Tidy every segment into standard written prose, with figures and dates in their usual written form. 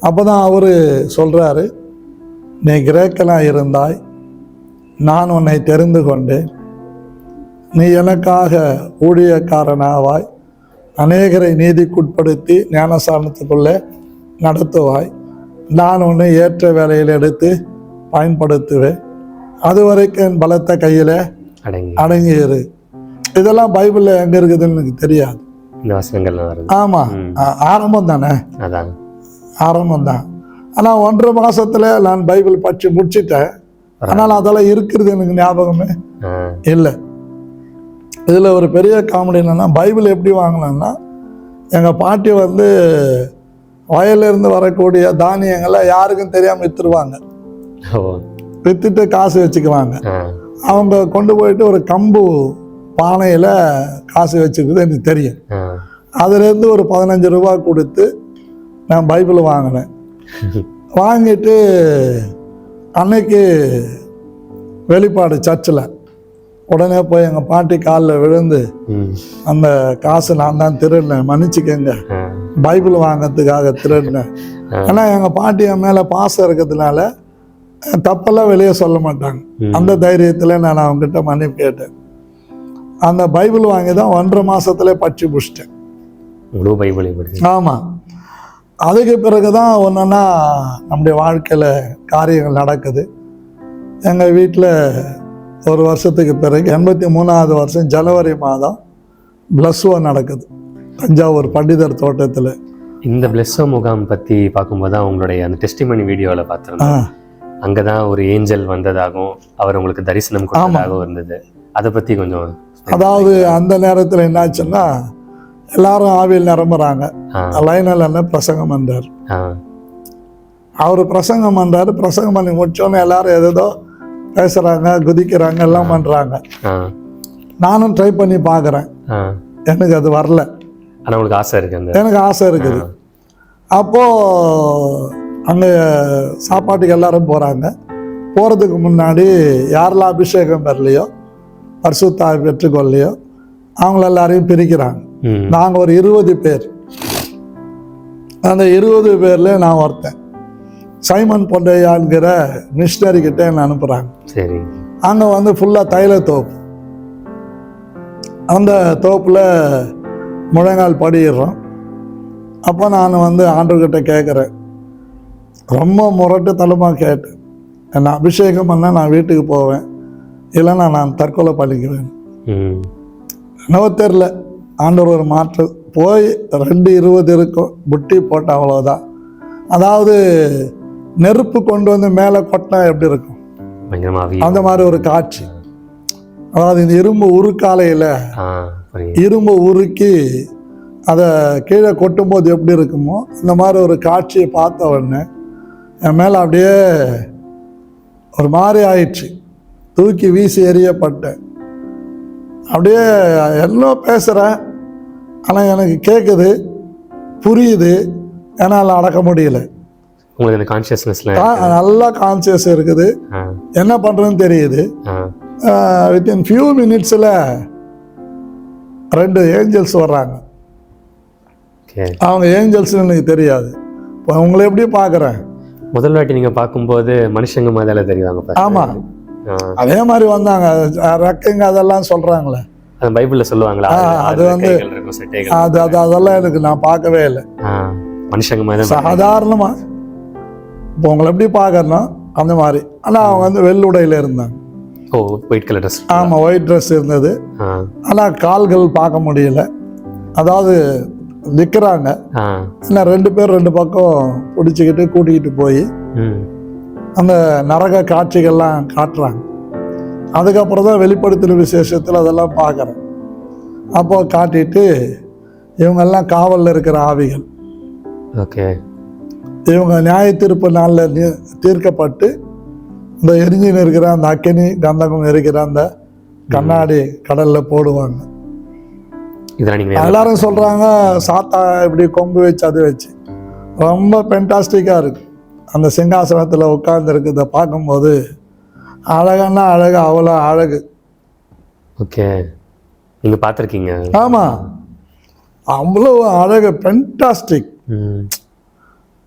அப்போ தான் அவர் சொல்கிறாரு, நீ கிரேக்கனாக இருந்தாய், நான் உன்னை தெரிந்து கொண்டேன், நீ எனக்காக ஊழியக்காரனாவாய், அநேகரை நீதிக்குட்படுத்தி ஞானஸ்தானத்துக்குள்ளே நடத்துவாய், நான் உன்னை ஏற்ற வேலையில் எடுத்து பயன்படுத்துவேன், அது வரைக்கும் என் பலத்த கையில் அடங்கியிரு. இதெல்லாம் பைபிளில் எங்கே இருக்குதுன்னு எனக்கு தெரியாது. ஆமாம், ஆரம்பம் தானே, ஆரம்பம்தான். ஆனால் 1.5 மாதத்தில் நான் பைபிள் படித்து முடிச்சிட்டேன். ஆனால் அதெல்லாம் இருக்கிறது எனக்கு ஞாபகமே இல்லை. இதில் ஒரு பெரிய காமெடி என்னென்னா, பைபிள் எப்படி வாங்கினேன்னா, எங்கள் பாட்டி வந்து வயலிருந்து வரக்கூடிய தானியங்களை யாருக்கும் தெரியாமல் விற்றுருவாங்க. விற்றுட்டு காசு வச்சுக்குவாங்க. அவங்க கொண்டு போயிட்டு ஒரு கம்பு பானையில் காசு வச்சுக்கிறது எனக்கு தெரியும். அதுலேருந்து ஒரு 15 ரூபா கொடுத்து நான் பைபிள் வாங்கினேன். வாங்கிட்டு அன்னைக்கு வெளிப்பாடு சர்ச்சில் உடனே போய் எங்கள் பாட்டி காலில் விழுந்து, அந்த காசு நான் தான் திருடினேன், மன்னிச்சுக்கங்க, பைபிள் வாங்கிறதுக்காக திருடினேன். ஏன்னா எங்கள் பாட்டி என் மேலே பாசம் இருக்கிறதுனால தப்பெல்லாம் வெளியே சொல்ல மாட்டாங்க. அந்த தைரியத்தில் நான் அவங்ககிட்ட மன்னிப்பு கேட்டேன். அந்த பைபிள் வாங்கி தான் 1.5 மாதத்துல படிச்சு முடிச்சிட்டேன். ஆமாம். அதுக்கு பிறகு தான் ஒன்றுன்னா நம்முடைய வாழ்க்கையில் காரியங்கள் நடக்குது. எங்கள் வீட்டில் ஒரு வருஷத்துக்கு பிறகு 83வது வருஷம் ஜனவரி மாதம் பிளஸ்ஸோ நடக்குது தஞ்சாவூர் பண்டிதர் தோட்டத்தில். இந்த பிளஸ்ஸோ முகாம் பற்றி பார்க்கும்போது தான் உங்களுடைய அந்த டெஸ்டிமனி வீடியோவில் பார்த்துருந்தேன். அங்கே தான் ஒரு ஏஞ்சல் வந்ததாகவும் அவர் உங்களுக்கு தரிசனம் கொடுத்ததாகவும் இருந்தது. அதை பற்றி கொஞ்சம். அதாவது அந்த நேரத்தில் என்னாச்சுன்னா, எல்லாரும் ஆவியில் நிரம்புறாங்க. லைனல் என்ன பிரசங்கம் பண்றார். அவர் பிரசங்கம் பண்றாரு. பிரசங்கம் பண்ணி முடிச்சோன்னு எல்லாரும் ஏதோ பேசுறாங்க, குதிக்கிறாங்க, எல்லாம் பண்றாங்க. நானும் ட்ரை பண்ணி பார்க்குறேன். எனக்கு அது வரல. உங்களுக்கு ஆசை இருக்கு? எனக்கு ஆசை இருக்குது. அப்போ அங்கே சாப்பாட்டுக்கு எல்லாரும் போகிறாங்க. போகிறதுக்கு முன்னாடி யாரெல்லாம் அபிஷேகம் பெறலையோ, பரிசுத்த பெற்றுக்கொள்ளையோ, அவங்கள எல்லாரையும் பிரிக்கிறாங்க. நாங்கள் ஒரு 20 பேர். அந்த 20 பேர்ல நான் ஒருத்தன். சைமன் பொண்டையான்கிற மிஷினரி கிட்ட என்ன அனுப்புகிறாங்க. சரி. அங்கே வந்து ஃபுல்லாக தைல தோப்பு. அந்த தோப்பில் முழங்கால் படிடுறோம். அப்போ நான் வந்து ஆண்டவர்கிட்ட கேட்குறேன், ரொம்ப முரட்டு தளமாக கேட்டேன், என்னை அபிஷேகம் பண்ணால் நான் வீட்டுக்கு போவேன், இல்லைன்னா நான் தற்கொலை பண்ணிக்குவேன். என்னவோ தெரில, ஆண்டவர் ஒரு மாற்று. போய் 2:20 இருக்கும், புட்டி போட்ட அவ்வளோதான். அதாவது நெருப்பு கொண்டு வந்து மேலே கொட்டினா எப்படி இருக்கும், அந்த மாதிரி ஒரு காட்சி. அதாவது இந்த இரும்பு உருக்காலையில் இரும்பு உருக்கி அதை கீழே கொட்டும்போது எப்படி இருக்குமோ இந்த மாதிரி ஒரு காட்சியை பார்த்த உடனே என் மேலே அப்படியே ஒரு மாதிரி ஆயிடுச்சு. தூக்கி வீசி எறியப்பட்டேன். அப்படியே எல்லாம் பேசுகிறேன், ஆனால் எனக்கு கேட்குது, புரியுது, என்னால் அடக்க முடியல. நல்லா கான்சியஸ் இருக்குது, என்ன பண்ணுறதுன்னு தெரியுது. வித்தின் ஃபியூ மினிட்ஸில் 2 ஏஞ்சல்ஸ் வர்றாங்க. அவங்க ஏஞ்சல்ஸ் எனக்கு தெரியாது. இப்போ உங்களை எப்படி பார்க்குறேன், முதல் வாட்டி நீங்கள் பார்க்கும்போது மனுஷங்க மாதிரில தெரியுவாங்க. ஆமாம், அதே மாதிரி வந்தாங்க. ரெக்கைங்க அதெல்லாம் சொல்கிறாங்களே, பைபிளில் சொல்லுவாங்களா, அது வந்து அதெல்லாம் எனக்கு நான் பார்க்கவே இல்லை. மனுஷங்க மாதிரி சாதாரணமாக இப்போ உங்களை எப்படி பார்க்கறனா அந்த மாதிரி. ஆனால் அவங்க வந்து வெள்ளுடையில் இருந்தாங்க. White colour dress. ஆமாம், ஒயிட் ட்ரெஸ் இருந்தது. ஆனால் கால்கள் பார்க்க முடியல. அதாவது நிற்கிறாங்க. ஏன்னா 2 பேர் 2 பக்கம் பிடிச்சிக்கிட்டு கூட்டிக்கிட்டு போய் அந்த நரக காட்சிகள்லாம் காட்டுறாங்க. அதுக்கப்புறம் தான் வெளிப்படுத்தின விசேஷத்தில் அதெல்லாம் பார்க்குறேன். அப்போ காட்டிட்டு இவங்கெல்லாம் காவலில் இருக்கிற ஆவிகள். ஓகே. இவங்க நியாய தீர்ப்பு நாளில் தீர்க்கப்பட்டு இந்த எரிஞ்சின்னு இருக்கிற அந்த அக்கினி கந்தகம் இருக்கிற அந்த கண்ணாடி கடலில் போடுவாங்க. எல்லாரும் சொல்கிறாங்க, சாத்தா இப்படி கொம்பு வச்சு அது வச்சு ரொம்ப பென்டாஸ்டிக்காக இருக்கு. அந்த சிங்காசனத்தில் உட்கார்ந்து இருக்கிறத பார்க்கும்போது அழகானா அழகு, அவ்வளோ அழகு. ஓகே, நீங்கள் பார்த்துருக்கீங்க? ஆமாம், அவ்வளோ அழகு, பென்டாஸ்டிக்.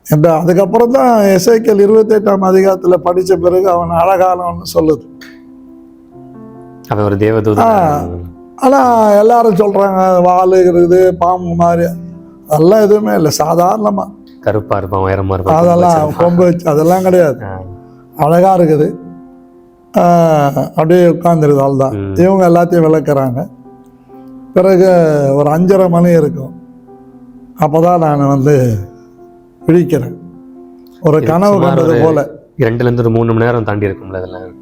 என்ற அதுக்கப்புறம் தான் எசேக்கியேல் 28ஆம் அதிகாரத்தில் படித்த பிறகு அவன் அழகானவன்னு சொல்லுது. அவன் ஒரு தேவதூதன். ஆனால் எல்லாரும் சொல்கிறாங்க வால் இருக்குது, பாம்பு மாதிரி. அதெல்லாம் எதுவுமே இல்லை, சாதாரணமாக கருப்பா இருப்பான், உயரமா இருப்பான், அதெல்லாம் கொம்பு வச்சு அதெல்லாம் கிடையாது. அழகாக இருக்குது, அப்படியே உட்காந்துருது. அவ்வளோதான். இவங்க எல்லாத்தையும் விளக்குறாங்க. பிறகு ஒரு 5:30 மணி இருக்கும். அப்போ தான் நான் வந்து விழிக்கிறேன். ஒரு கனவு கண்டது போல, 2லேருந்து ஒரு 3 மணி நேரம் தாண்டி இருக்கும்ல. இதெல்லாம்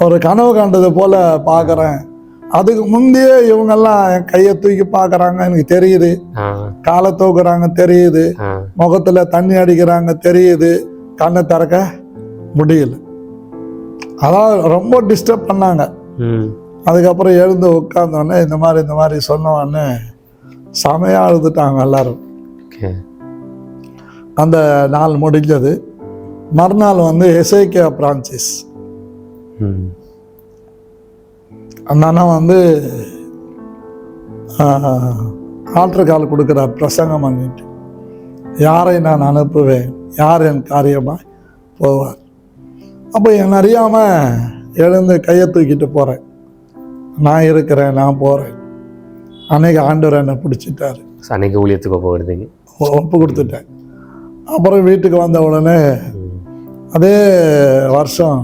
ஒரு கனவு கண்டது போல பார்க்குறேன். அதுக்கு முந்தையே இவங்கெல்லாம் என் கையை தூக்கி பார்க்குறாங்க, எனக்கு தெரியுது. காலை தூக்குறாங்க தெரியுது, முகத்துல தண்ணி அடிக்கிறாங்க தெரியுது, கண்ணை திறக்க முடியல. அதான் ரொம்ப டிஸ்டர்ப் பண்ணாங்க. அதுக்கப்புறம் எழுந்து உட்கார்ந்தோடனே இந்த மாதிரி சொன்னோடனே செமையா அழுதுட்டாங்க எல்லாரும். அந்த நாள் முடிஞ்சது. மறுநாள் வந்து எசேக்கியா பிரான்சிஸ் அந்த அண்ணா வந்து ஆற்றுக்கால் கொடுக்குறார் பிரசங்கம் பண்ணிட்டு. யாரை நான் அனுப்புவேன், யார் என் காரியமாக போவார். அப்போ என் அறியாமல் எழுந்து கையை தூக்கிட்டு போகிறேன். நான் இருக்கிறேன், நான் போகிறேன். அன்னைக்கு ஆண்டவர் என்னை பிடிச்சிட்டாரு. அன்னைக்கு ஊழியத்துக்கு போகிறதுங்க ஒப்பு கொடுத்துட்டேன். அப்புறம் வீட்டுக்கு வந்த உடனே அதே வருஷம்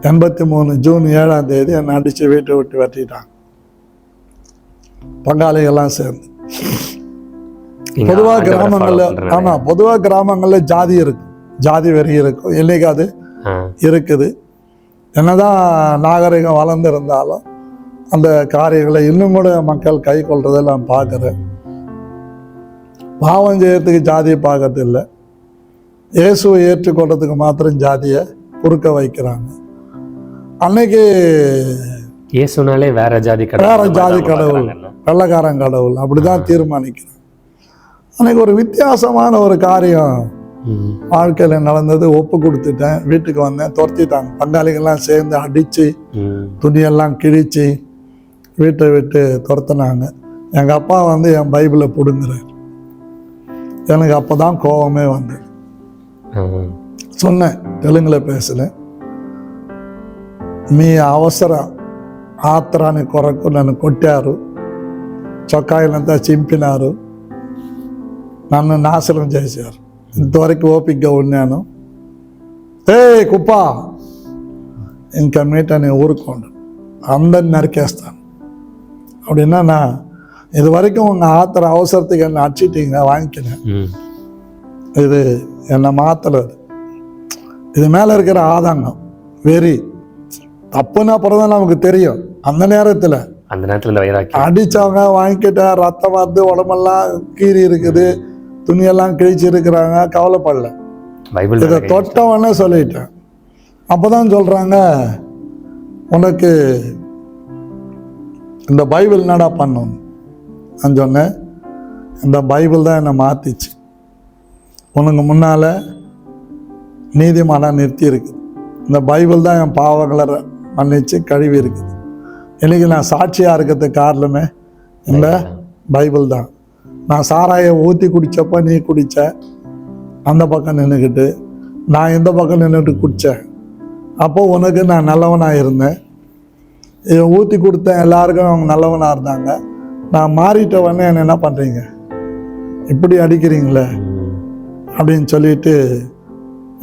83 ஜூன் 7ஆம் தேதி என்னை அடித்து வீட்டை விட்டு வெட்டிட்டாங்க, பங்காளிகள்லாம் சேர்ந்து. பொதுவாக கிராமங்களில், ஆமாம், பொதுவாக கிராமங்களில் ஜாதி இருக்கும், ஜாதி வெறி இருக்கும். இன்னைக்கு அது இருக்குது. என்னதான் நாகரிகம் வளர்ந்துருந்தாலும் அந்த காரியங்களை இன்னும் கூட மக்கள் கை கொள்றதை நான் பார்க்குறேன். பாவம் செய்யறதுக்கு ஜாதியை பார்க்கறது இல்லை, இயேசுவை ஏற்றுக்கொள்றதுக்கு மாத்திரம் ஜாதியை குறுக்க வைக்கிறாங்க. அன்னைக்கு இயேசுனாலே வேற ஜாதி கடவுள், வெள்ளக்காரன் கடவுள் அப்படிதான் தீர்மானிக்கிறாங்க. அன்னைக்கு ஒரு வித்தியாசமான ஒரு காரியம் வாழ்க்கையில் நடந்தது. ஒப்பு கொடுத்துட்டேன், வீட்டுக்கு வந்தேன், துரத்திட்டாங்க. பங்காளிகள்லாம் சேர்ந்து அடித்து துணியெல்லாம் கிழிச்சு வீட்டை விட்டு துரத்துனாங்க. எங்கள் அப்பா வந்து என் பைபிளை பிடுங்குறாரு. எனக்கு அப்போ தான் கோபமே வந்தது. சொன்னேன், தெலுங்குல பேசுனேன். మీ అవసరం ఆత్రాన్ని కొరకు నన్ను కొట్టారు, చొక్కాయిలంతా చింపినారు, నన్ను నాశనం చేశారు. ఇంతవరకు ఓపికగా ఉన్నాను. కుప్పా ఇంకా మీట నేను ఊరుకోండు, అందరిని నరికేస్తాను அப்படின்னா, நான் இது வரைக்கும் உங்கள் ஆத்திர அவசரத்துக்கு என்னை அடிச்சிட்டீங்க, வாங்கிக்கினேன். இது என்னை மாத்தலை. இது மேலே இருக்கிற ஆதாங்கம் வெறி தப்புன்னு அப்புறம் தான் நமக்கு தெரியும். அந்த நேரத்தில் அடிச்சவங்க வாங்கிக்கிட்ட, ரத்தம் வந்து உடம்பெல்லாம் கீறி இருக்குது, துணியெல்லாம் கிழிச்சு இருக்கிறாங்க, கவலைப்படல. இதை தொட்டவொன்னே சொல்லிட்டேன். அப்போதான் சொல்றாங்க, உனக்கு இந்த பைபிள் என்னடா பண்ணும். நான் சொன்னேன், இந்த பைபிள் தான் என்னை மாத்திச்சு. உனக்கு முன்னால நீதிமானா நிறுத்தி இருக்குது. இந்த பைபிள் தான் என் பாவங்களை மன்னிச்சு கழுவி இருக்குது. இன்னைக்கு நான் சாட்சியாக இருக்கிறதுக்கு காரணமே இந்த பைபிள் தான். நான் சாராயை ஊற்றி குடித்தப்போ நீ குடித்த, அந்த பக்கம் நின்றுக்கிட்டு நான் இந்த பக்கம் நின்றுட்டு குடித்தேன். அப்போது உனக்கு நான் நல்லவனாக இருந்தேன். ஊற்றி கொடுத்தேன், எல்லாருக்கும் அவங்க நல்லவனாக இருந்தாங்க. நான் மாறிட்டவொடனே என்ன பண்ணுறீங்க, இப்படி அடிக்கிறீங்களே அப்படின்னு சொல்லிட்டு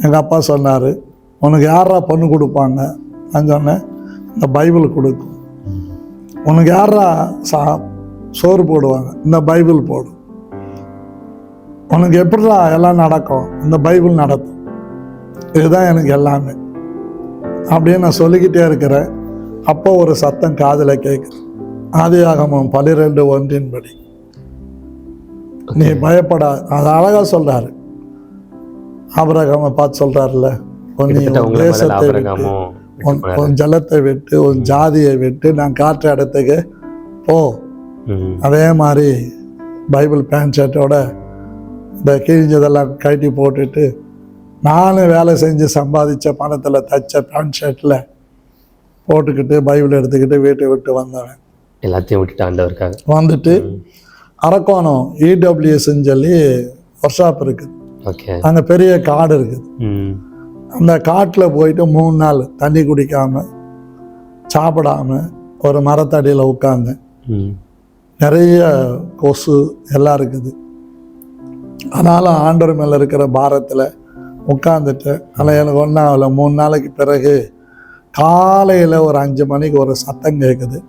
எங்கள் அப்பா சொன்னார், உனக்கு யாரா பொண்ணு கொடுப்பாங்க. நான் சொன்னேன், இந்த பைபிள் கொடுக்கும். உனக்கு யாரா சோறு போடுவாங்க, இந்த பைபிள் போடும். உனக்கு எப்படிடா எல்லாம் நடக்கும், இந்த பைபிள் நடக்கும். இதுதான் எனக்கு எல்லாமே அப்படியே நான் சொல்லிக்கிட்டே இருக்கிறேன். அப்போ ஒரு சத்தம் காதில் கேட்குது. ஆதியாகமம் 12:1 படி, நீ பயப்படா. அது அழகா சொல்றாரு. ஆபிரகாமை பார்த்து சொல்றாருல்ல, தேசத்தை விட்டு, உன் ஜலத்தை விட்டு, உன் ஜாதியை விட்டு நான் காற்ற இடத்துக்கு போ. அதே மாதிரி பைபிள் பேண்ட் ஷர்ட்டோட இந்த கிழிஞ்சதெல்லாம் கட்டி போட்டுட்டு, நானும் வேலை செஞ்சு சம்பாதிச்ச பணத்தில் தச்ச பேண்ட் ஷர்ட்டில் போட்டுக்கிட்டு பைபிள் எடுத்துக்கிட்டு வீட்டை விட்டு வந்தவன். எல்லாத்தையும் விட்டுட்டு ஆண்டவருக்காக வந்துட்டு அரக்கோணம் EWSன்னு சொல்லி ஒர்க் ஷாப் இருக்குது. ஓகே. அங்கே பெரிய காடு இருக்குது. ம். அந்த காட்டில் போயிட்டு 3 நாள் தண்ணி குடிக்காமல் சாப்பிடாமல் ஒரு மரத்தடியில் உட்காந்து ம். நிறைய கொசு எல்லாம் இருக்குது. ஆனாலும் ஆண்டவர் மேலே இருக்கிற பாரத்தில் உட்காந்துட்டு ஆனால் எனக்கு ஒன்றும் ஆகலை. 3 நாளைக்கு பிறகு காலையில் ஒரு 5 மணிக்கு ஒரு சத்தம் கேட்குது.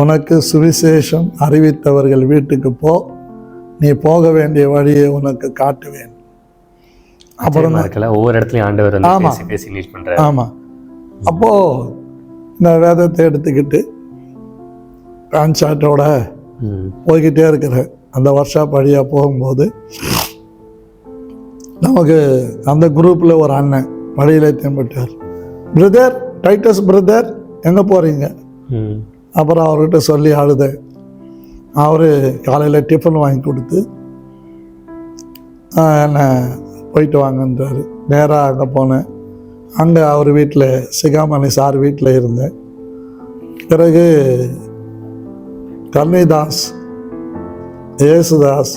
உனக்கு சுவிசேஷம் அறிவித்தவர்கள் வீட்டுக்கு போ, நீ போக வேண்டிய வழியை உனக்கு காட்டுவேன். அப்புறம் இருக்கல ஒவ்வொரு இடத்துலையும் ஆண்டவர் வந்து பேசி பேசி லீட் பண்றாரு. ஆமாம். அப்போது இந்த வேதத்தை எடுத்துக்கிட்டு பேண்ட் ஷர்ட்டோட போய்கிட்டே இருக்கிறேன். அந்த ஒர்க்ஷாப் வழியாக போகும்போது நமக்கு அந்த குரூப்பில் ஒரு அண்ணன் வழியில் தென்பட்டார். பிரதர், டைட்டஸ் பிரதர், எங்கே போகிறீங்க? அப்புறம் அவர்கிட்ட சொல்லி அழுதேன். அவர் காலையில் டிஃபன் வாங்கி கொடுத்து என்னை போயிட்டு வாங்கன்றாரு. நேராக அங்கே போனேன். அங்கே அவர் வீட்டில் சிகாமணி சார் வீட்டில் இருந்தேன். பிறகு கர்ணிதாஸ், ஏசுதாஸ்,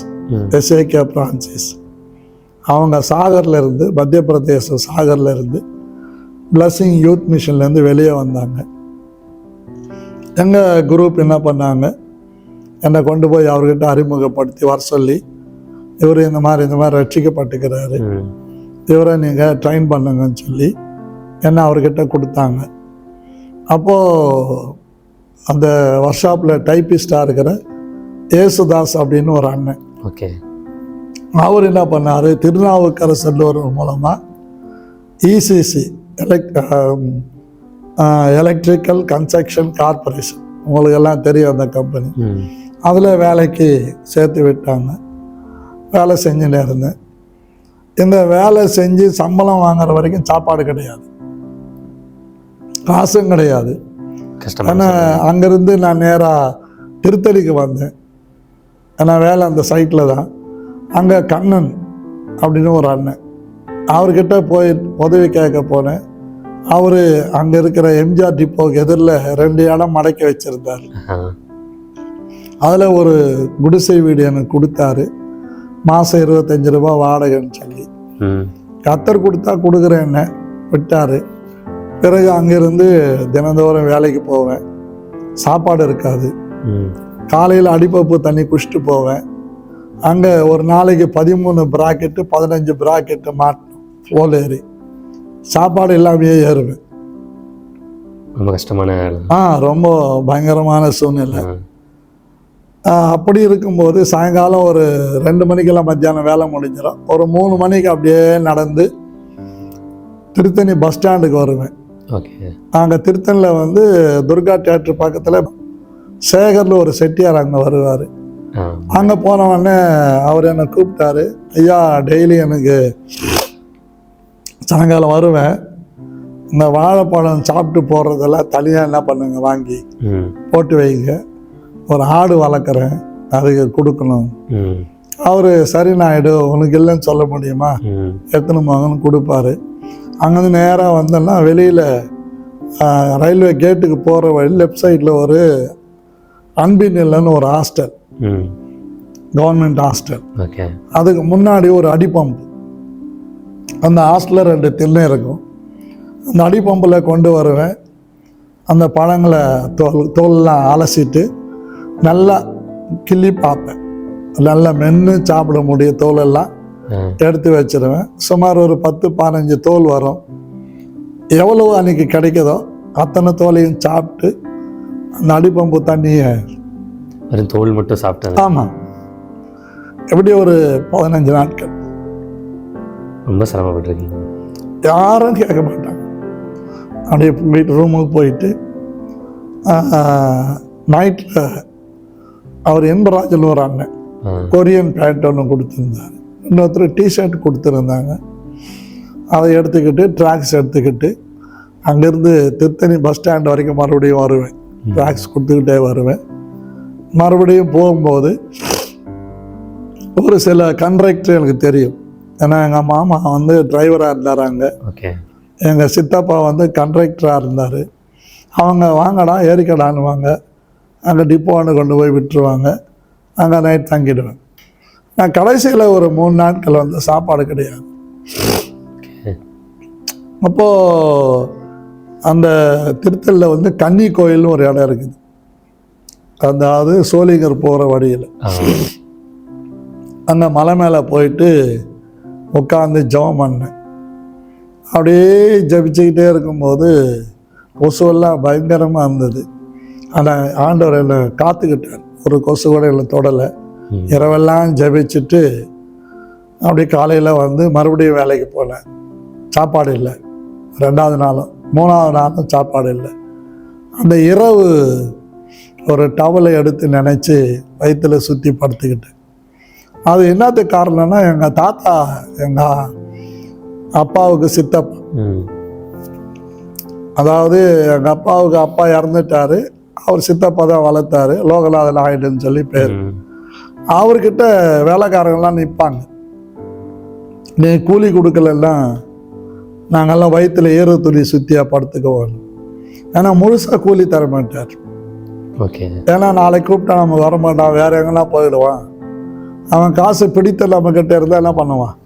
எஸ்ஏகே பிரான்சிஸ் அவங்க சாகரில் இருந்து, மத்திய பிரதேச சாகரில் இருந்து பிளஸிங் யூத் மிஷன்லேருந்து வெளியே வந்தாங்க. எங்கள் குரூப் என்ன பண்ணாங்க, என்னை கொண்டு போய் அவர்கிட்ட அறிமுகப்படுத்தி வர சொல்லி, இவர் இந்த மாதிரி ரட்சிக்கப்பட்டுக்கிறாரு, இவரை நீங்கள் ட்ரெயின் பண்ணுங்கன்னு சொல்லி என்னை அவர்கிட்ட கொடுத்தாங்க. அப்போது அந்த ஒர்க்ஷாப்பில் டைப்பிஸ்டாக இருக்கிற ஏசுதாஸ் அப்படின்னு ஒரு அண்ணன், ஓகே, அவர் என்ன பண்ணார், திருநாவுக்கரசர் மூலமாக இசிசி எலக்ட்ரிக்கல் கன்ஸ்ட்ரக்ஷன் கார்பரேஷன், உங்களுக்கு எல்லாம் தெரியும் அந்த கம்பெனி, அதில் வேலைக்கு சேர்த்து விட்டாங்க. வேலை செஞ்சுன்னு இருந்தேன். இந்த வேலை செஞ்சு சம்பளம் வாங்குற வரைக்கும் சாப்பாடு கிடையாது, காசும் கிடையாது. ஆனால் அங்கேருந்து நான் நேராக திருத்தணிக்கு வந்தேன். ஏன்னா வேலை அந்த சைட்டில் தான். அங்கே கண்ணன் அப்படின்னு ஒரு அண்ணன், அவர்கிட்ட போய் உதவி கேட்க போனேன். அவர் அங்கே இருக்கிற எம்ஜிஆர் டிப்போக்கு எதிரில் 2 இடம் மடக்கி வச்சுருந்தார். அதில் ஒரு குடிசை வீடு எனக்கு கொடுத்தாரு. மாதம் 25 ரூபா வாடகைன்னு சொல்லி கத்தர் கொடுத்தா கொடுக்குறேன்னு விட்டார். பிறகு அங்கேருந்து தினந்தோறும் வேலைக்கு போவேன். சாப்பாடு இருக்காது. காலையில் அடிப்பப்பு தண்ணி குடிச்சிட்டு போவேன். அங்கே ஒரு நாளைக்கு 13 பிராக்கெட்டு 15 பிராக்கெட்டு மாட்டணும் போல் ஏறி, சாப்பாடு இல்லாமையே ஏறுவேன். ரொம்ப கஷ்டமான ரொம்ப பயங்கரமான சூழ்நிலை. அப்படி இருக்கும்போது சாயங்காலம் ஒரு 2 மணிக்கெல்லாம் மத்தியானம் வேலை முடிஞ்சிடும். ஒரு 3 மணிக்கு அப்படியே நடந்து திருத்தணி பஸ் ஸ்டாண்டுக்கு வருவேன். அங்கே திருத்தணியில் வந்து துர்கா தியேட்டர் பக்கத்தில் சேகரில் ஒரு செட்டியார் அங்கே வருவார். அங்கே போனவொடனே அவர் என்னை கூப்பிட்டாரு. ஐயா, டெய்லி எனக்கு சாயங்காலம் வருவேன், இந்த வாழைப்பழம் சாப்பிட்டு போடுறதெல்லாம் தனியாக என்ன பண்ணுங்க, வாங்கி போட்டு வைங்க, ஒரு ஆடு வளர்க்குறேன், அதுக்கு கொடுக்கணும். அவர் சரி நாயுடு, உனக்கு இல்லைன்னு சொல்ல முடியுமா, எத்தனை மகன் கொடுப்பாரு. அங்கேருந்து நேராக வந்தோன்னா வெளியில் ரயில்வே கேட்டுக்கு போகிற வழி லெஃப்ட் சைடில் ஒரு அன்பின் இல்லைன்னு ஒரு ஹாஸ்டல், கவர்மெண்ட் ஹாஸ்டல். அதுக்கு முன்னாடி ஒரு அடிப்பம்பு, அந்த ஹாஸ்டலில் 2 திண்ணை இருக்கும். அந்த அடிப்பம்பில் கொண்டு வருவேன். அந்த பழங்களை தோல்லாம் அலசிட்டு நல்லா கிள்ளி பார்ப்பேன். நல்லா மென்று சாப்பிட முடிய தோலெல்லாம் எடுத்து வச்சிருவேன். சுமார் ஒரு 10-15 தோல் வரும். எவ்வளோ அன்றைக்கி கிடைக்குதோ அத்தனை தோலையும் சாப்பிட்டு அந்த அடிப்பம்பு தண்ணியை தோல் மட்டும் சாப்பிட்டேன். ஆமாம், எப்படி ஒரு 15 நாட்கள். ரொம்ப சிரமப்பட்டிருக்கீங்க. யாரும் கேட்க மாட்டாங்க. அப்படியே போயிட்டு ரூமுக்கு போயிட்டு நைட்டில் அவர் என்பராஜன் ஒரு அண்ணன் கொரியன் பேண்ட் ஒன்று கொடுத்துருந்தாங்க, இன்னொருத்தர் டிஷர்ட் கொடுத்துருந்தாங்க. அதை எடுத்துக்கிட்டு ட்ராக்ஸ் எடுத்துக்கிட்டு அங்கேருந்து திருத்தணி பஸ் ஸ்டாண்ட் வரைக்கும் மறுபடியும் வருவேன். ட்ராக்ஸ் கொடுத்துக்கிட்டே வருவேன். மறுபடியும் போகும்போது ஒரு சில கண்ட்ராக்டர் எனக்கு தெரியும். ஏன்னா எங்கள் மாமா வந்து டிரைவராக இருந்தார் அங்கே, எங்கள் சித்தப்பா வந்து கண்ட்ராக்டராக இருந்தார். அவங்க வாங்கடா ஏறிக்கடான்னு வாங்க, அங்கே டிப்போன்னு கொண்டு போய் விட்டுருவாங்க. அங்கே நைட் தங்கிடுவேன். நான் கடைசியில் ஒரு 3 நாட்கள் வந்து சாப்பாடு கிடையாது. அப்போது அந்த திருத்தலில் வந்து கன்னி கோயில்னு ஒரு இடம் இருக்குது. அதாவது சோளிங்கர் போகிற வழியில் அந்த மலை மேலே போயிட்டு உட்காந்து ஜெபம் பண்ணேன். அப்படியே ஜபிச்சுக்கிட்டே இருக்கும்போது கொசுவெல்லாம் பயங்கரமாக இருந்தது. ஆனால் ஆண்டவர் என்னை காத்துக்கிட்டார். ஒரு கொசு கூட என்னை தொடலை. இரவெல்லாம் ஜபிச்சுட்டு அப்படி காலையில் வந்து மறுபடியும் வேலைக்கு போனேன். சாப்பாடு இல்லை. 2வது நாளும் 3வது நாளும் சாப்பாடு இல்லை. அந்த இரவு ஒரு டவலை எடுத்து நினச்சி வயிற்றில் சுற்றி படுத்துக்கிட்டேன். அது என்னத்துக்கு காரணம்னா, எங்கள் தாத்தா எங்கள் அப்பாவுக்கு சித்தப்பா. அதாவது எங்கள் அப்பாவுக்கு அப்பா இறந்துட்டாரு, அவர் சித்தப்பா தான் வளர்த்தாரு. லோகநாதன் ஆயிடுன்னு சொல்லி பேர். அவர்கிட்ட வேலைக்காரங்கள்லாம் நிற்பாங்க. நீ கூலி கொடுக்கலெல்லாம் நாங்கள்லாம் வயிற்றில் ஈர துணி சுற்றியாக படுத்துக்குவோம். ஏன்னா முழுசாக கூலி தர மாட்டார். ஓகே. ஏன்னா நாளைக்கு கூப்பிட்டா நம்ம வரமாட்டான், வேற எங்கன்னா போயிடுவான். அவன் காசு பிடித்தல் நம்மக்கிட்ட இருந்தால் என்ன பண்ணுவான்,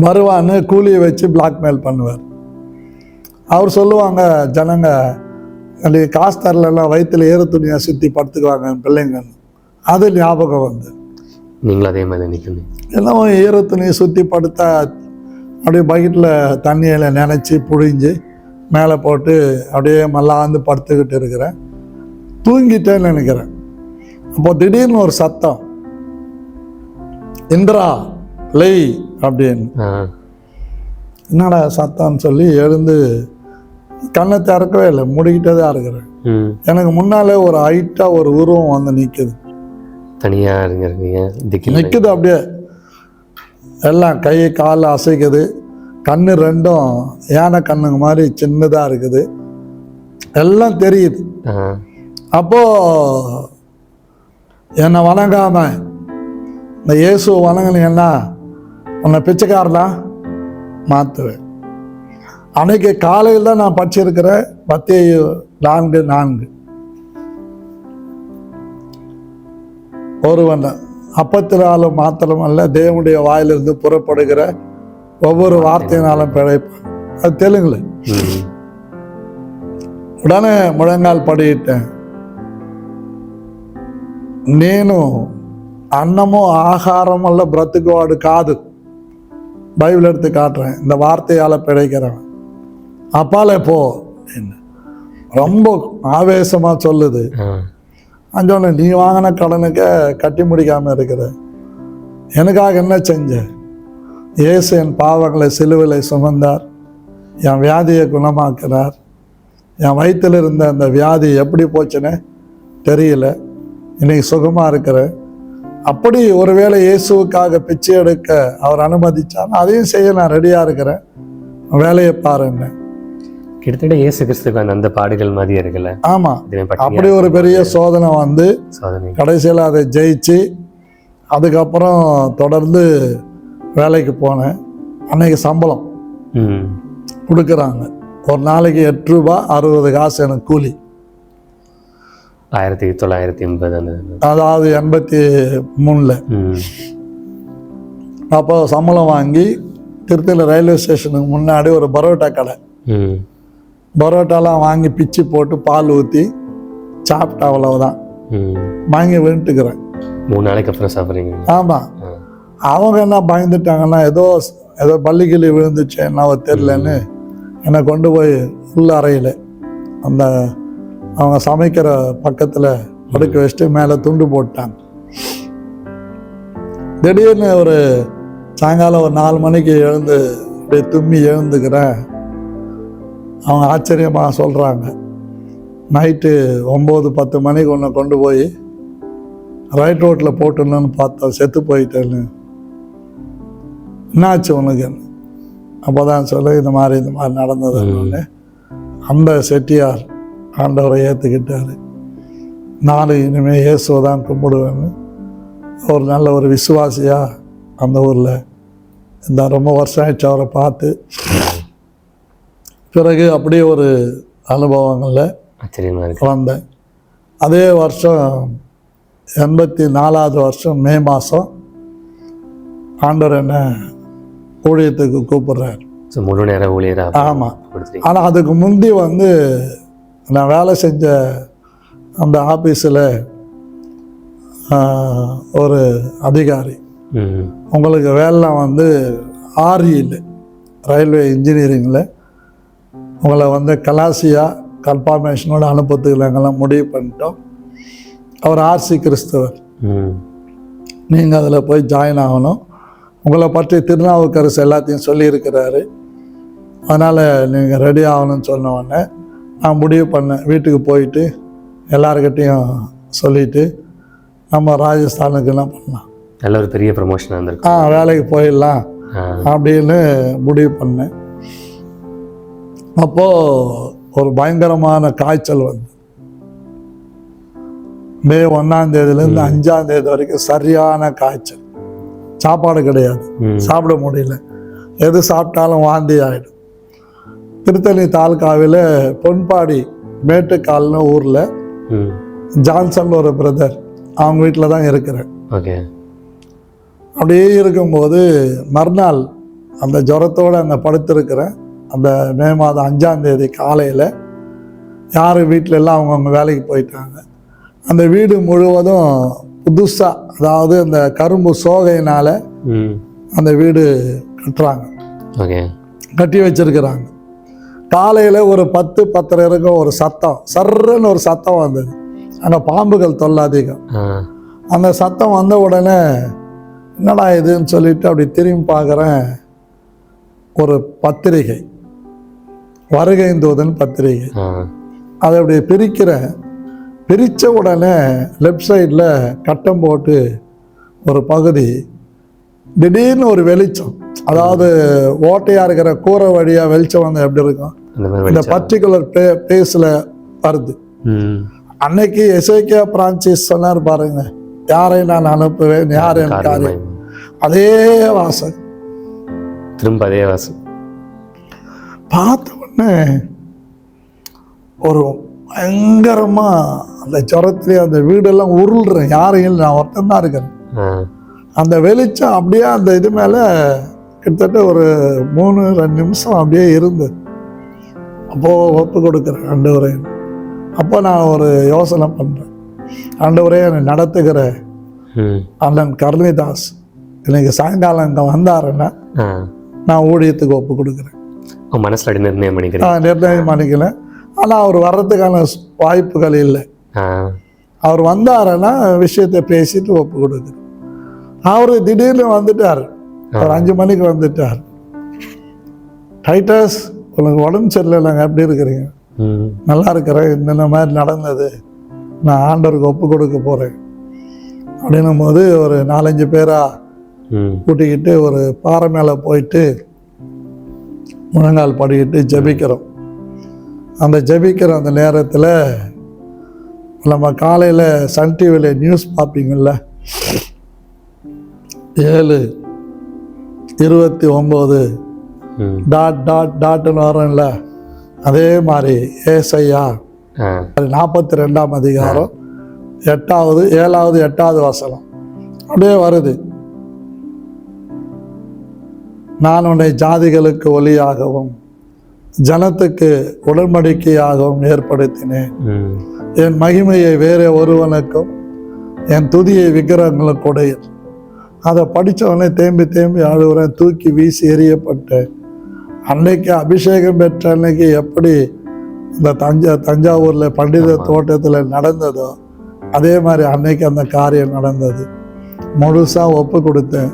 வருவான்னு கூலியை வச்சு பிளாக்மெயில் பண்ணுவார். அவர் சொல்லுவாங்க, ஜனங்க அன்றைக்கி காசு தரலாம் வயிற்றில் ஈர துணியாக சுற்றி படுத்துக்குவாங்க பிள்ளைங்கன்னு. அது ஞாபகம் வந்து நீங்களும் அதே மாதிரி நினைக்கணும். எல்லாம் ஈர துணியை சுற்றி படுத்தா அப்படியே பக்கெட்டில் தண்ணியில் நினச்சி புழிஞ்சு மேலே போட்டு அப்படியே மல்லாந்து படுத்துக்கிட்டு இருக்கிறேன். தூங்கிட்டேன்னு நினைக்கிறேன். அப்போ திடீர்னு ஒரு சத்தம், இந்திரா லை அப்படின்னு. என்னடா சத்தம்னு சொல்லி எழுந்து கண்ணை திறக்கவே இல்லை, மூடிக்கிட்டே தான் இருக்கிறேன். எனக்கு முன்னாலே ஒரு ஹைட்டாக ஒரு உருவம் வந்து நிற்குது. தனியாக நிற்குது. அப்படியே எல்லாம் கை கால் அசைக்குது. கண்ணு 2ம் யானை கண்ணுங்க மாதிரி சின்னதாக இருக்குது. எல்லாம் தெரியுது. அப்போ என்னை வணங்காம இந்த இயேசு வணங்கினீங்கன்னா உன்னை பிச்சைக்காரனா மாற்றுவேன். அன்னைக்கு காலையில் தான் நான் படிச்சிருக்கிறேன் மத்தேயு 4:4. ஒருவன் அப்பத்தினால மாத்திரம் அல்ல, தேவனுடைய வாயிலிருந்து புறப்படுகிற ஒவ்வொரு வார்த்தையினாலும் பிழைப்பான். அது தெலுங்குல. உடனே முழங்கால் படியிட்டேன். నేను అన్నము ఆహారం వల్ల బ్రతుకువాడు కాదు. பைபிள் எடுத்து காட்டுறேன். இந்த வார்த்தையால் பிழைக்கிறவன் அப்பாலே போ. ரொம்ப ஆவேசமாக சொல்லுது. அஞ்சோன்னு நீ வாங்கின கடனுக்கு கட்டி முடிக்காமல் இருக்கிற. எனக்காக என்ன செஞ்ச? இயேசு என் பாவங்களை சிலுவையில் சுமந்தார், என் வியாதியை குணமாக்குறார். என் வயிற்றில் இருந்த அந்த வியாதி எப்படி போச்சுன்னு தெரியல, இன்னைக்கு சுகமாக இருக்கிறேன். அப்படி ஒருவேளை இயேசுவுக்காக பிச்சை எடுக்க அவர் அனுமதிச்சார், அதையும் செய்ய நான் ரெடியாக இருக்கிறேன், வேலையை பாருங்க. கிட்டத்தட்ட இயேசு கிறிஸ்துக்கு அந்த பாடுகள் மாதிரி இருக்குல்ல. ஆமாம், அப்படி ஒரு பெரிய சோதனை வந்து கடைசியில் அதை ஜெயிச்சு அதுக்கப்புறம் தொடர்ந்து வேலைக்கு போனேன். அன்னைக்கு சம்பளம் கொடுக்குறாங்க. ஒரு நாளைக்கு 8 ரூபாய் 60 காசு எனக்கு கூலி. 1980, அதாவது 83. அப்போ சம்பளம் வாங்கி திருத்தல ரயில்வே ஸ்டேஷனுக்கு முன்னாடி ஒரு பரோட்டா கடை. பரோட்டாலாம் வாங்கி பிச்சு போட்டு பால் ஊற்றி சாப்பிட்டா அவ்வளவுதான். வாங்கி விட்டுக்கிறேன். 3 நாளைக்கு அப்புறம் சாப்பிட்றீங்க? ஆமாம். அவங்க என்ன பயந்துட்டாங்கன்னா, ஏதோ பள்ளிக்கிளி விழுந்துச்சு என்ன தெரிலன்னு என்னை கொண்டு போய் உள்ள அறையில் அந்த அவங்க சமைக்கிற பக்கத்தில் படுக்க வச்சுட்டு மேலே துண்டு போட்டாங்க. திடீர்னு ஒரு சாயங்காலம் ஒரு 4 மணிக்கு எழுந்து அப்படியே தும்மி எழுந்துக்கிறேன். அவங்க ஆச்சரியமாக சொல்கிறாங்க, நைட்டு 9-10 மணிக்கு ஒன்று கொண்டு போய் ரைட் ரோட்டில் போட்டுணுன்னு பார்த்தா செத்து போயிட்டேன்னு. என்னாச்சு உனக்கு? அப்போ தான் சொல்ல இந்த மாதிரி நடந்ததுன்னு. அந்த செட்டியார் ஆண்டவரை ஏற்றுக்கிட்டார். நான் இனிமேல் இயேசுவை தான் கும்பிடுவேன்னு ஒரு நல்ல ஒரு விசுவாசியாக அந்த ஊரில் இந்த ரொம்ப வருஷம் ஆயிடுச்சு அவரை பார்த்து. பிறகு அப்படியே ஒரு அனுபவங்களில் வந்தேன். அதே வருஷம் 84வது வருஷம் மே மாதம் ஆண்டவர் என்ன ஊழியத்துக்கு கூப்பிடுறாரு. ஸோ முழு நேர ஊழியராக. ஆமாம். ஆனால் அதுக்கு முந்தி வந்து நான் வேலை செஞ்ச அந்த ஆஃபீஸில் ஒரு அதிகாரி, உங்களுக்கு வேலை வந்து ஆர்இயில் ரயில்வே இன்ஜினியரிங்கில் உங்களை வந்து கலாசியா கன்ஃபார்மேஷனோட அனுப்புறதுக்கு நாங்கள்லாம் முடிவு பண்ணிட்டோம். அவர் ஆர்சி கிறிஸ்தவர், நீங்கள் அதில் போய் ஜாயின் ஆகணும், உங்களை பற்றி திருநாவுக்கரசு எல்லாத்தையும் சொல்லியிருக்கிறாரு, அதனால் நீங்கள் ரெடி ஆகணும்னு சொன்ன உடனே நான் முடிவு பண்ணேன், வீட்டுக்கு போயிட்டு எல்லாருக்கிட்டையும் சொல்லிவிட்டு நம்ம ராஜஸ்தானுக்கு என்ன பண்ணலாம், நல்ல ஒரு பெரிய ப்ரமோஷன் வந்திருக்கு, வேலைக்கு போயிடலாம் அப்படின்னு முடிவு பண்ணேன். அப்போது ஒரு பயங்கரமான காய்ச்சல் வந்து மே 1ஆம் தேதியிலேருந்து 5ஆம் தேதி வரைக்கும் சரியான காய்ச்சல், சாப்பாடு கிடையாது, சாப்பிட முடியல, எது சாப்பிட்டாலும் வாந்தி ஆகிடும். திருத்தணி தாலுகாவில் பொன்பாடி மேட்டுக்கால்னு ஊரில் ஜான்சன் ஒரு பிரதர், அவங்க வீட்டில் தான் இருக்கிறேன். ஓகே. அப்படியே இருக்கும்போது மறுநாள் அந்த ஜுரத்தோடு அங்கே படுத்திருக்கிறேன். அந்த மே மாதம் 5ஆம் தேதி காலையில் யார் வீட்டில எல்லாம் அவங்கவுங்க வேலைக்கு போயிட்டாங்க. அந்த வீடு முழுவதும் புதுசாக, அதாவது அந்த கரும்பு சோகையினால் அந்த வீடு கட்டுறாங்க, கட்டி வச்சிருக்கிறாங்க. காலையில் ஒரு 10-10:30 இருக்கும் ஒரு சத்தம், சர்ன்னு ஒரு சத்தம் வந்தது. அங்கே பாம்புகள் தொல்லை அதிகம். அந்த சத்தம் வந்த உடனே என்னடா இதுன்னு சொல்லிட்டு அப்படி திரும்பி பார்க்குறேன், ஒரு பத்திரிகை, வருகைந்தூதன் பத்திரிகை. அதை அப்படி பிரிக்கிறேன். பிரித்த உடனே லெஃப்ட் சைடில் கட்டம் போட்டு ஒரு பகுதி திடீர்னு ஒரு வெளிச்சம், அதாவது ஓட்டையாக இருக்கிற கூரை வழியாக வெளிச்சம் வந்து எப்படி இருக்கும், இந்த பர்டிகுலர் பிளேஸில் வருது. அன்னைக்கு எசேக்கியா பிரான்சிஸ் சொன்னார் பாருங்க, யாரை நான் அனுப்புவேன், யார் என் காரியம், அதே வாசம், திரும்ப அதே வாசம். பார்த்த உடனே ஒரு பயங்கரமா அந்த ஜுரத்திலே அந்த வீடெல்லாம் உருள்றேன், யாரையும் நான் ஒருத்தன் தான் இருக்கிறேன். அந்த வெளிச்சம் அப்படியே அந்த இது மேலே கிட்டத்தட்ட ஒரு 3-2 நிமிஷம் அப்படியே இருந்தது. அப்போது ஒப்பு கொடுக்குறேன் ஆண்டவரே. அப்போ நான் ஒரு யோசனை பண்ணுறேன், ஆண்டவரே என்னை நடத்துகிற அண்ணன் கருணிதாஸ் இன்னைக்கு சாயங்காலம் இங்கே வந்தாருன்னா நான் ஊழியத்துக்கு ஒப்பு கொடுக்குறேன். மனசில் நிர்ணயம் பண்ணிக்கல. ஆனால் அவர் வர்றதுக்கான வாய்ப்புகள் இல்லை. அவர் வந்தாருன்னா விஷயத்தை பேசிட்டு ஒப்பு கொடுக்குறேன். அவர் திடீர்னு வந்துட்டார், ஒரு 5 மணிக்கு வந்துட்டார். டைட்டஸ், உங்களுக்கு உடம்பு சரியில்லைங்க, எப்படி இருக்கிறீங்க? நல்லா இருக்கிறேன், இந்த மாதிரி நடந்தது, நான் ஆண்டவருக்கு ஒப்பு கொடுக்க போகிறேன் அப்படின்னும் போது ஒரு 4-5 பேராக கூட்டிக்கிட்டு ஒரு பாறை மேலே போயிட்டு முழங்கால் படிக்கிட்டு ஜெபிக்கிறோம். அந்த ஜெபிக்கிற அந்த நேரத்தில் நம்ம காலையில் சன் டிவியில் நியூஸ் பார்ப்பீங்கள்ல, 7:29 டாட்னு வரும்ல, அதே மாதிரி ஏசாயா 42ஆம் அதிகாரம் 7வது 8வது வசனம் அப்படியே வருது. நான் உன்னை ஜாதிகளுக்கு ஒளியாகவும் ஜனத்துக்கு உடன்படிக்கையாகவும் ஏற்படுத்தினேன். என் மகிமையை வேற ஒருவனுக்கும் என் துதியை விக்கிரகங்களுக்கு உடையது. அதை படித்தவனே தேம்பி அழுகுறேன், தூக்கி வீசி எறியப்பட்டேன். அன்னைக்கு அபிஷேகம் பெற்ற அன்னைக்கு எப்படி இந்த தஞ்சாவூரில் பண்டித தோட்டத்தில் நடந்ததோ அதே மாதிரி அன்னைக்கு அந்த காரியம் நடந்தது. முழுசாக ஒப்பு கொடுத்தேன்.